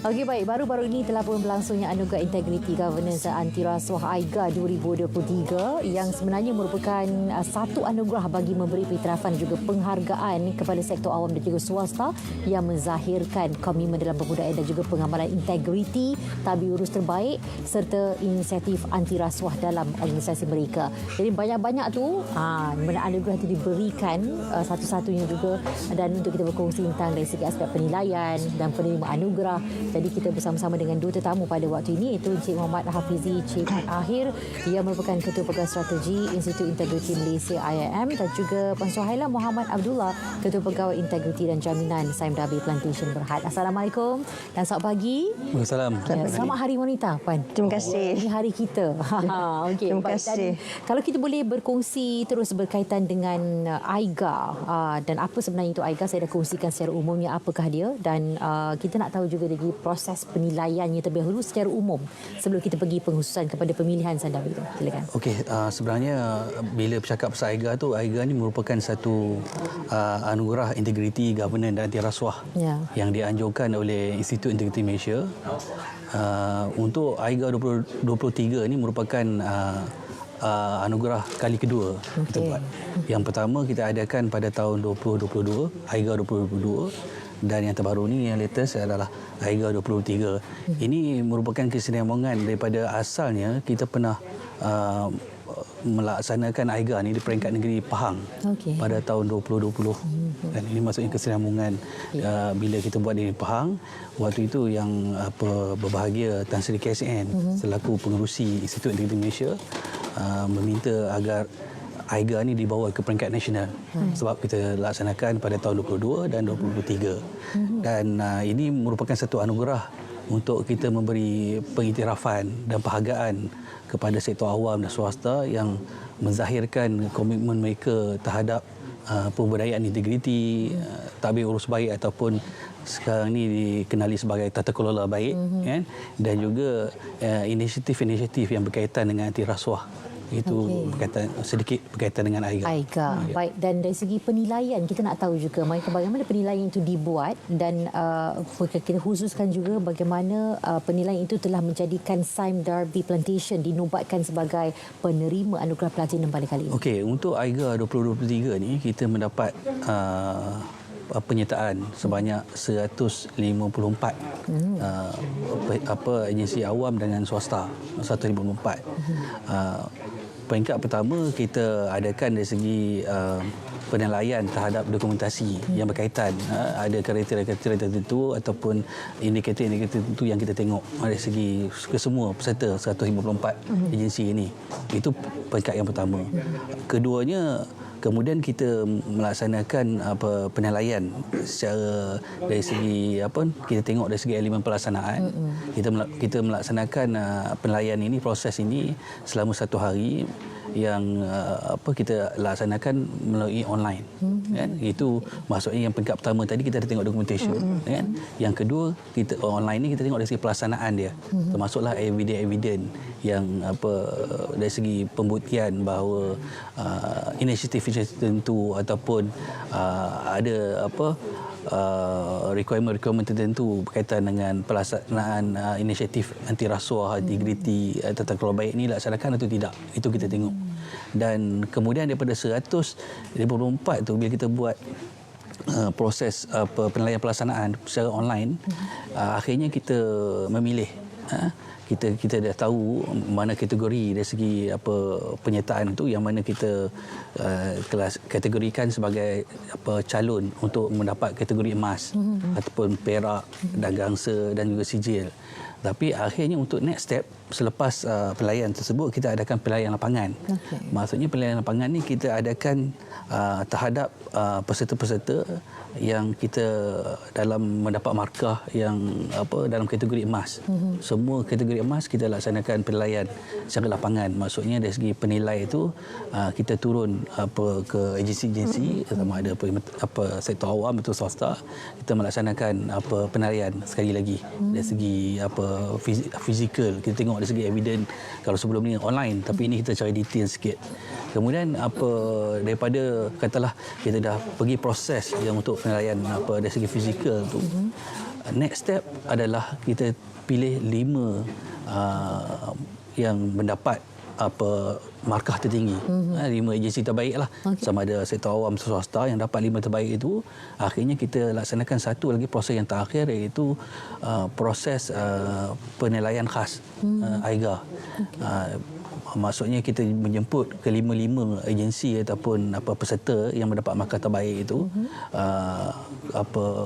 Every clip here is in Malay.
Okey, baik. Baru-baru ini telah pun berlangsungnya Anugerah Integriti Governance Anti Rasuah AIGA 2023 yang sebenarnya merupakan satu anugerah bagi memberi pengiktirafan juga penghargaan kepada sektor awam dan juga swasta yang menzahirkan komitmen dalam pembudayaan dan juga pengamalan integriti, tabir urus terbaik serta inisiatif anti rasuah dalam organisasi mereka. Jadi banyak-banyak tu mana anugerah itu diberikan satu-satunya juga, dan untuk kita berkongsi tentang dari segi aspek penilaian dan penerima anugerah. Jadi kita bersama-sama dengan dua tetamu pada waktu ini, iaitu Encik Muhammad Hafizi Cik Akhir. Ia merupakan Ketua Pegang Strategi Institut Integriti Malaysia IIM, dan juga Puan Suhaila Muhammad Abdullah, Ketua Pegawai Integriti dan Jaminan Saim Darbi Plantation Berhad. Assalamualaikum dan selamat pagi. Waalaikumsalam. Selamat Hari Wanita, Puan. Terima kasih. Ini hari kita. Okay. Terima kasih. Dan kalau kita boleh berkongsi terus berkaitan dengan AIGA dan apa sebenarnya itu AIGA, saya dah kongsikan secara umumnya apakah dia, dan kita nak tahu juga lagi proses penilaiannya terlebih dahulu secara umum sebelum kita pergi pengkhususan kepada pemilihan Sandawi itu. Silakan. Okey, sebenarnya bila bercakap pasal AIGA tu, AIGA ni merupakan satu anugerah integriti, governance dan anti rasuah yang dianjurkan oleh Institut Integriti Malaysia. Untuk AIGA 2023 ni merupakan anugerah kali kedua kita buat. Yang pertama kita adakan pada tahun 2022, AIGA 2022. Dan yang terbaru ni, yang latest adalah AIGA 2023. Ini merupakan kesinambungan daripada asalnya kita pernah melaksanakan AIGA ni di peringkat negeri Pahang pada tahun 2020. Dan ini maksudnya kesinambungan bila kita buat di Pahang. Waktu itu yang berbahagia Tan Sri KSN selaku pengerusi Institut Integriti Malaysia meminta agar AIGA ni dibawa ke peringkat nasional sebab kita laksanakan pada tahun 2022 dan 2023. Dan ini merupakan satu anugerah untuk kita memberi pengiktirafan dan penghargaan kepada sektor awam dan swasta yang menzahirkan komitmen mereka terhadap pembudayaan integriti, tabir urus baik ataupun sekarang ni dikenali sebagai tata kelola baik, kan? Dan juga inisiatif-inisiatif yang berkaitan dengan anti rasuah. Itu sedikit berkaitan dengan AIGA. AIGA. Baik, dan dari segi penilaian kita nak tahu juga bagaimana penilaian itu dibuat, dan kita khususkan juga bagaimana penilaian itu telah menjadikan Saim Darbi Plantation dinobatkan sebagai penerima anugerah platinum pada kali ini. Okey, untuk AIGA 2023 ni kita mendapat penyertaan sebanyak 154 agensi awam dengan swasta, 154. Peringkat pertama kita adakan dari segi penilaian terhadap dokumentasi yang berkaitan. Ada kriteria-kriteria tertentu ataupun indikator-indikator tertentu yang kita tengok dari segi kesemua peserta 154 agensi ini. Itu peringkat yang pertama. Keduanya, kemudian kita melaksanakan penilaian secara dari segi kita tengok dari segi elemen pelaksanaan. Kita melaksanakan penilaian ini, proses ini selama 1 hari yang kita laksanakan melalui online, kan? Itu maksudnya yang peringkat pertama tadi kita ada tengok documentation, kan? Yang kedua kita online ni kita tengok dari segi pelaksanaan dia, termasuklah evidence yang dari segi pembuktian bahawa inisiatif tertentu ataupun ada requirement tertentu berkaitan dengan pelaksanaan inisiatif anti rasuah, integriti, tata kelola baik ini laksanakan atau tidak. Itu kita tengok. Dan kemudian daripada 154 tu bila kita buat proses penilaian pelaksanaan secara online, akhirnya kita memilih kita dah tahu mana kategori dari segi penyertaan tu yang mana kita kategorikan sebagai calon untuk mendapat kategori emas ataupun perak dan gangsa dan juga sijil. Tapi akhirnya untuk next step selepas penilaian tersebut kita adakan penilaian lapangan. Maksudnya penilaian lapangan ni kita adakan terhadap peserta-peserta yang kita dalam mendapat markah yang dalam kategori emas. Semua kategori emas kita laksanakan penilaian secara lapangan. Maksudnya dari segi penilai itu kita turun ke agensi-agensi sama ada sektor awam atau swasta, kita melaksanakan penilaian sekali lagi dari segi fizikal. Kita tengok dari segi evidence. Kalau sebelum ni online, tapi ini kita cari detail sikit. Kemudian daripada katalah kita dah pergi proses yang untuk penilaian dari segi fizikal tu, next step adalah kita pilih 5 yang mendapat markah tertinggi. 5 agensi terbaik lah. Sama ada sektor awam atau swasta yang dapat 5 terbaik itu. Akhirnya kita laksanakan satu lagi proses yang terakhir, iaitu proses penilaian khas AIGA. Maksudnya kita menjemput ke 5 agensi ataupun peserta yang mendapat markah terbaik itu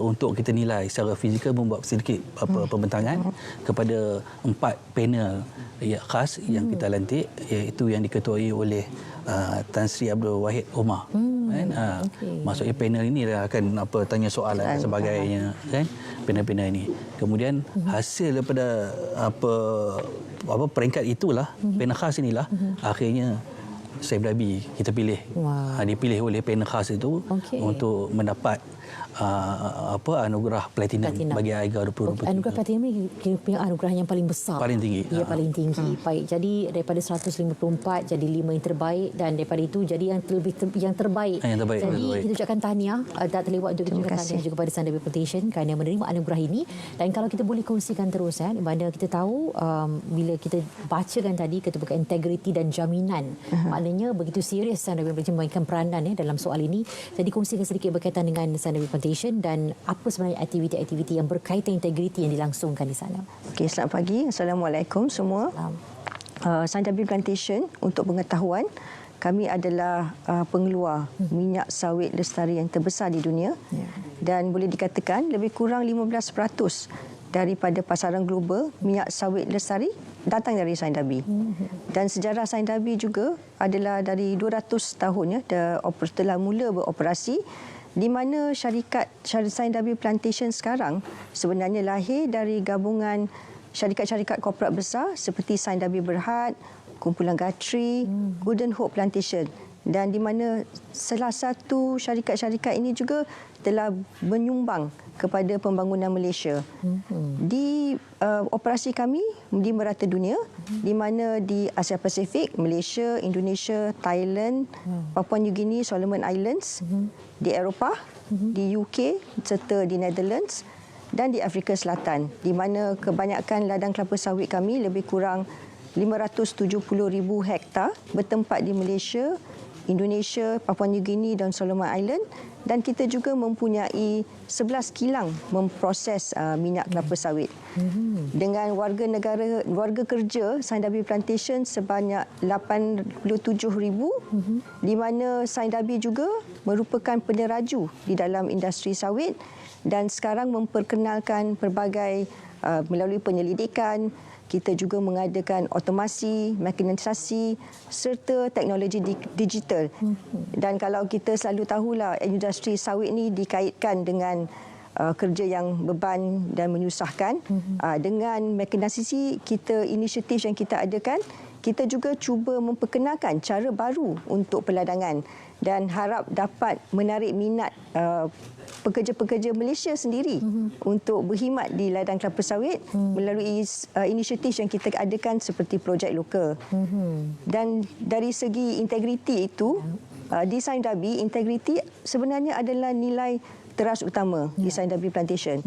untuk kita nilai secara fizikal, membuat sedikit pembentangan kepada 4 panel khas yang kita lantik, iaitu yang diketuai oleh Tan Sri Abdul Wahid Omar. Maksudnya panel ini akan tanya soalan dan sebagainya, kan, panel-panel ini. Kemudian hasil daripada peringkat itulah, panel khas inilah akhirnya Saif Dabi kita pilih. Dipilih oleh panel khas itu untuk mendapat anugerah platinum bagi AIGA 2023. Anugerah platinum ni kira anugerah yang paling besar. Paling tinggi. Ya, paling tinggi. Baik, jadi daripada 154 jadi 5 yang terbaik, dan daripada itu jadi yang terbaik. Yang terbaik. Jadi kita ucapkan tahniah, tak terlewat untuk kita ucapkan tahniah juga kepada Sundabi Plantation kerana menerima anugerah ini. Dan kalau kita boleh kongsikan terus, mana kita tahu bila kita bacakan tadi ketubuhan integriti dan jaminan, maknanya begitu serius Sundabi Plantation memainkan peranan dalam soal ini. Jadi kongsikan sedikit berkaitan dengan Sundabi Plantation dan apa sebenarnya aktiviti-aktiviti yang berkaitan integriti yang dilangsungkan di sana. Okey, selamat pagi. Assalamualaikum semua. Sundabi Plantation, untuk pengetahuan, kami adalah pengeluar minyak sawit lestari yang terbesar di dunia, dan boleh dikatakan lebih kurang 15% daripada pasaran global minyak sawit lestari datang dari Sundabi. Dan sejarah Sundabi juga adalah dari 200 tahun telah mula beroperasi, di mana syarikat Sundabi Plantation sekarang sebenarnya lahir dari gabungan syarikat-syarikat korporat besar seperti Sundabi Berhad, Kumpulan Gatri, Golden Hope Plantation, dan di mana salah satu syarikat-syarikat ini juga telah menyumbang kepada pembangunan Malaysia. Di operasi kami di merata dunia, di mana di Asia Pasifik, Malaysia, Indonesia, Thailand, Papua New Guinea, Solomon Islands, di Eropah, di UK serta di Netherlands, dan di Afrika Selatan, di mana kebanyakan ladang kelapa sawit kami lebih kurang 570,000 hektar bertempat di Malaysia, Indonesia, Papua New Guinea dan Solomon Island, dan kita juga mempunyai 11 kilang memproses minyak kelapa sawit. Dengan warga kerja Sundabi Plantation sebanyak 87,000, di mana Sundabi juga merupakan peneraju di dalam industri sawit dan sekarang memperkenalkan pelbagai melalui penyelidikan. Kita juga mengadakan otomasi, mekanisasi serta teknologi digital. Dan kalau kita selalu tahulah industri sawit ini dikaitkan dengan kerja yang beban dan menyusahkan. Dengan mekanisasi kita, inisiatif yang kita adakan, kita juga cuba memperkenalkan cara baru untuk peladangan dan harap dapat menarik minat pekerja-pekerja Malaysia sendiri untuk berkhidmat di ladang kelapa sawit melalui inisiatif yang kita adakan seperti projek lokal. Dan dari segi integriti itu, di Sundabi, integriti sebenarnya adalah nilai teras utama di Sundabi Plantation.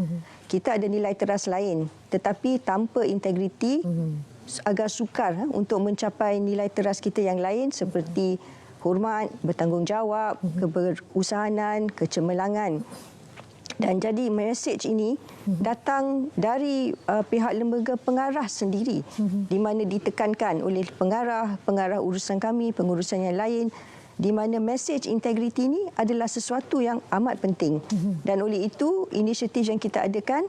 Kita ada nilai teras lain, tetapi tanpa integriti agak sukar untuk mencapai nilai teras kita yang lain seperti hormat, bertanggungjawab, keberusahanan, kecemerlangan. Dan jadi mesej ini datang dari pihak lembaga pengarah sendiri, di mana ditekankan oleh pengarah urusan kami, pengurusan yang lain, di mana mesej integriti ini adalah sesuatu yang amat penting. Dan oleh itu, inisiatif yang kita adakan,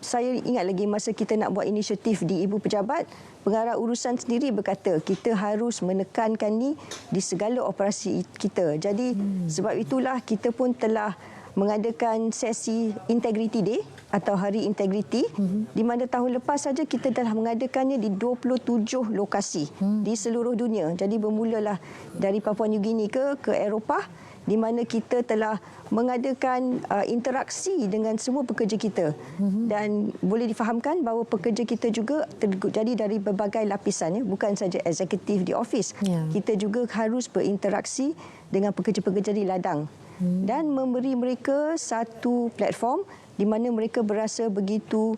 saya ingat lagi masa kita nak buat inisiatif di Ibu Pejabat, pengarah urusan sendiri berkata kita harus menekankan ni di segala operasi kita. Jadi sebab itulah kita pun telah mengadakan sesi Integrity Day atau Hari Integriti, di mana tahun lepas saja kita telah mengadakannya di 27 lokasi di seluruh dunia. Jadi bermulalah dari Papua New Guinea ke Eropah, di mana kita telah mengadakan interaksi dengan semua pekerja kita. Dan boleh difahamkan bahawa pekerja kita juga terjadi dari berbagai lapisan, bukan saja eksekutif di ofis. Kita juga harus berinteraksi dengan pekerja-pekerja di ladang. dan memberi mereka satu platform di mana mereka berasa begitu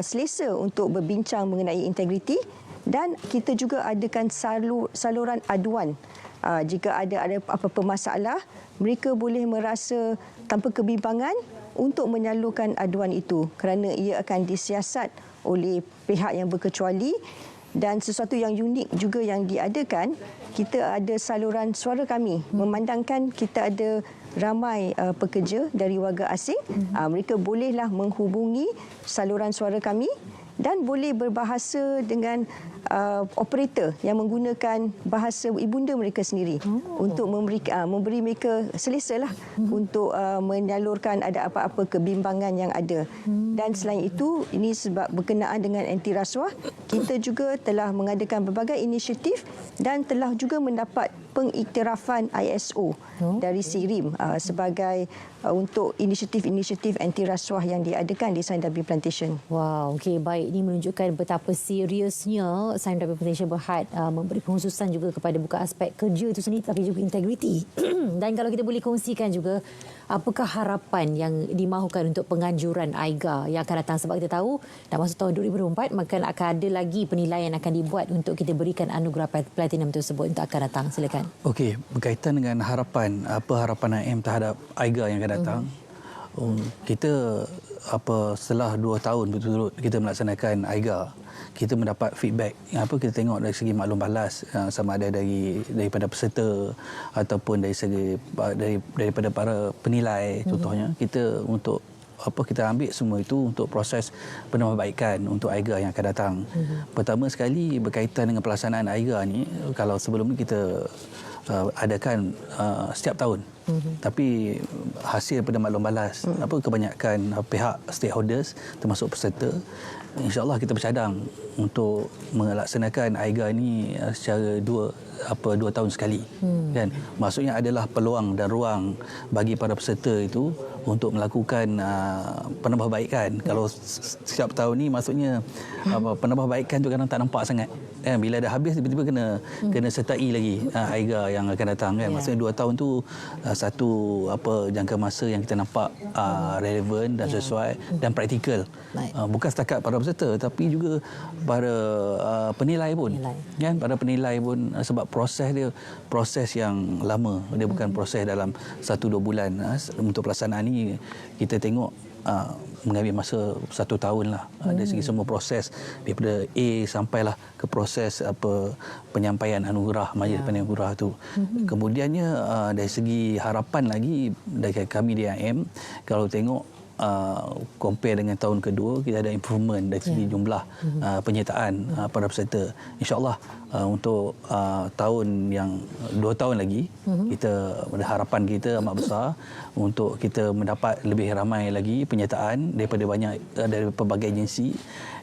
selesa untuk berbincang mengenai integriti, dan kita juga adakan saluran aduan. Jika ada apa-apa masalah, mereka boleh merasa tanpa kebimbangan untuk menyalurkan aduan itu kerana ia akan disiasat oleh pihak yang berkecuali. Dan sesuatu yang unik juga yang diadakan, kita ada saluran suara kami, memandangkan kita ada ramai pekerja dari warga asing. Mereka bolehlah menghubungi saluran suara kami dan boleh berbahasa dengan operator yang menggunakan bahasa ibunda mereka sendiri untuk memberi mereka selesalah untuk menyalurkan ada apa-apa kebimbangan yang ada. Dan selain itu, ini sebab berkenaan dengan anti rasuah, kita juga telah mengadakan berbagai inisiatif dan telah juga mendapat pengiktirafan ISO dari SIRIM sebagai untuk inisiatif-inisiatif anti rasuah yang diadakan di Sime Darby Plantation. Wow, okey, baik. Ini menunjukkan betapa seriusnya Sime Darby Plantation Berhad memberi pengkhususan juga kepada bukan aspek kerja itu sendiri tapi juga integriti. Dan kalau kita boleh kongsikan juga, apakah harapan yang dimahukan untuk penganjuran AIGA yang akan datang, sebab kita tahu dah masuk tahun 2024, maka akan ada lagi penilaian yang akan dibuat untuk kita berikan anugerah platinum tersebut untuk akan datang. Silakan. Okey, berkaitan dengan harapan, apa harapan IM terhadap AIGA yang akan datang? Kita setelah 2 tahun berturut-turut kita melaksanakan AIGA, kita mendapat feedback apa kita tengok dari segi maklum balas, sama ada daripada peserta ataupun dari segi daripada para penilai. Contohnya kita untuk kita ambil semua itu untuk proses penambahbaikan untuk AIGA yang akan datang. Pertama sekali berkaitan dengan pelaksanaan AIGA ni, kalau sebelum ni kita adakan setiap tahun. Tapi hasil daripada maklum balas, kebanyakan pihak stakeholders termasuk peserta, insya-Allah kita bercadang untuk melaksanakan AIGA ini secara 2 tahun sekali. Kan maksudnya adalah peluang dan ruang bagi para peserta itu untuk melakukan penambahbaikan. Kalau setiap tahun ni maksudnya penambahbaikan tu kadang tak nampak sangat. Bila dah habis tiba-tiba kena sertai lagi AIGA yang akan datang kan. Maksudnya 2 tahun tu satu jangka masa yang kita nampak relevan dan sesuai dan praktikal. Bukan setakat para peserta tapi juga para penilai pun. Kan para penilai pun, sebab proses yang lama, dia bukan proses dalam 1-2 bulan. Untuk pelaksanaan ni kita tengok mengambil masa 1 tahun lah. Dari segi semua proses daripada A sampailah ke proses penyampaian anugerah, majlis penyampaian anugerah tu. Kemudiannya dari segi harapan lagi dari kami di IM, kalau tengok compare dengan tahun kedua, kita ada improvement dari segi jumlah penyertaan para peserta. InsyaAllah untuk tahun yang 2 tahun lagi, kita harapan kita amat besar untuk kita mendapat lebih ramai lagi penyertaan dari pelbagai agensi.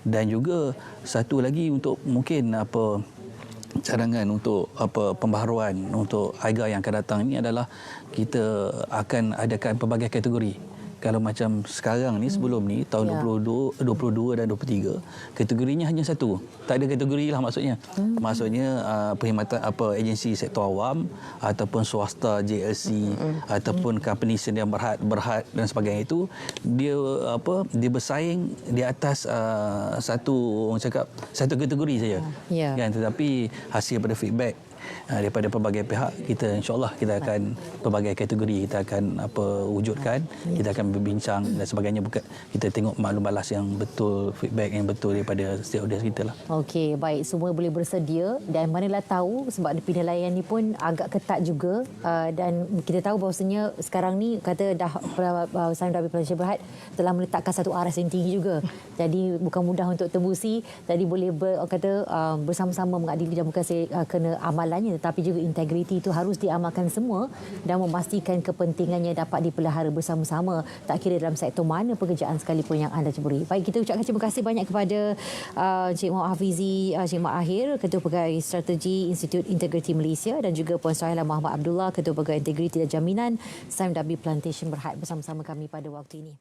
Dan juga satu lagi untuk mungkin cadangan untuk pembaharuan untuk AIGA yang akan datang ini adalah kita akan adakan pelbagai kategori. Kalau macam sekarang ni, sebelum ni tahun 22 dan 23, kategorinya hanya satu. Tak ada kategori lah maksudnya. Maksudnya perkhidmatan agensi sektor awam ataupun swasta JLC ataupun company sendiri yang berhad dan sebagainya, itu dia bersaing di atas satu kategori saja. Kan, tetapi hasil pada feedback daripada pelbagai pihak, kita insya-Allah kita akan pelbagai kategori kita akan wujudkan, kita akan berbincang dan sebagainya. Bukan kita tengok maklum balas yang betul, feedback yang betul daripada stakeholders kita lah. Okey, baik, semua boleh bersedia dan manalah tahu sebab penilaian ni pun agak ketat juga, dan kita tahu bahawasanya sekarang ni kata dah Sime Darby Plantation Berhad telah meletakkan satu aras yang tinggi juga. Jadi bukan mudah untuk tembusi. Jadi boleh bersama-sama mengadili dan bukan kena amalannya, tetapi juga integriti itu harus diamalkan semua dan memastikan kepentingannya dapat dipelihara bersama-sama, tak kira dalam sektor mana pekerjaan sekalipun yang anda ceburi. Baik, kita ucapkan terima kasih banyak kepada Encik Muhammad Hafizi, Encik Mak Ahir, Ketua Pegawai Strategi Institut Integriti Malaysia, dan juga Puan Suhaila Muhammad Abdullah, Ketua Pegawai Integriti dan Jaminan Sime Darby Plantation Berhad bersama-sama kami pada waktu ini.